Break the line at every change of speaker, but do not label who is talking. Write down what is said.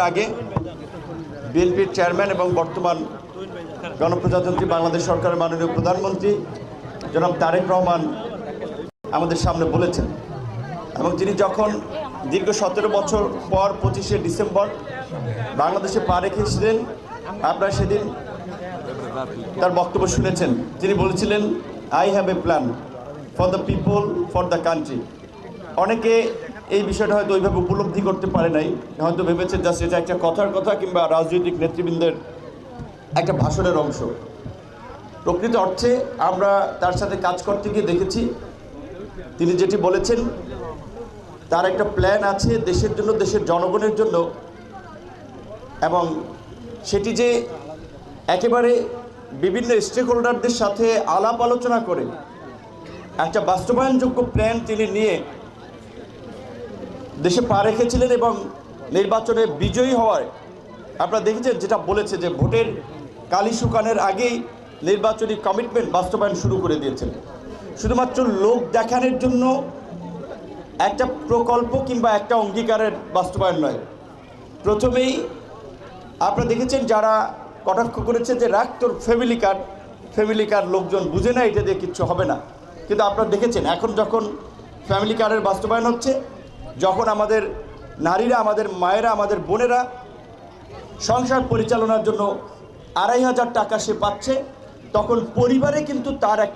আগে বিএনপির চেয়ারম্যান এবং বর্তমান গণপ্রজাতন্ত্রী বাংলাদেশ সরকারের মাননীয় প্রধানমন্ত্রী জনাব তারেক রহমান আমাদের সামনে বলেছেন এবং তিনি যখন দীর্ঘ 17 বছর পর 25শে ডিসেম্বর বাংলাদেশে পা রেখেছিলেন, আপনারা সেদিন তার বক্তব্য শুনেছেন। তিনি বলেছিলেন, I have a plan for the people, for the country. অনেকে এই বিষয়টা হয়তো ওইভাবে উপলব্ধি করতে পারে নাই, হয়তো ভেবেছে জাস্ট এটা একটা কথার কথা কিংবা রাজনৈতিক নেতৃবৃন্দের একটা ভাষণের অংশ। প্রকৃত অর্থে আমরা তার সাথে কাজ করতে গিয়ে দেখেছি তিনি যেটি বলেছেন তার একটা প্ল্যান আছে দেশের জন্য, দেশের জনগণের জন্য, এবং সেটি যে একেবারে বিভিন্ন স্টেক হোল্ডারদের সাথে আলাপ আলোচনা করে একটা বাস্তবায়নযোগ্য প্ল্যান তিনি নিয়ে দেশে পা রেখেছিলেন এবং নির্বাচনে বিজয়ী হওয়ায় আপনারা দেখেছেন যেটা বলেছে যে ভোটের কালি শুকানোর আগেই নির্বাচনী কমিটমেন্ট বাস্তবায়ন শুরু করে দিয়েছেন। শুধুমাত্র লোক দেখানোর জন্য একটা প্রকল্প কিংবা একটা অঙ্গীকারের বাস্তবায়ন নয়। প্রথমেই আপনারা দেখেছেন যারা কটাক্ষ করেছে যে রাখ তোর ফ্যামিলি কার্ড লোকজন বুঝে না, এটা দিয়ে কিচ্ছু হবে না। কিন্তু আপনারা দেখেছেন এখন যখন ফ্যামিলি কার্ডের বাস্তবায়ন হচ্ছে, যখন আমাদের নারীরা, আমাদের মায়েরা, আমাদের বোনেরা সংসার পরিচালনার জন্য 2500 টাকা সে পাচ্ছে, তখন পরিবারে কিন্তু তার একটা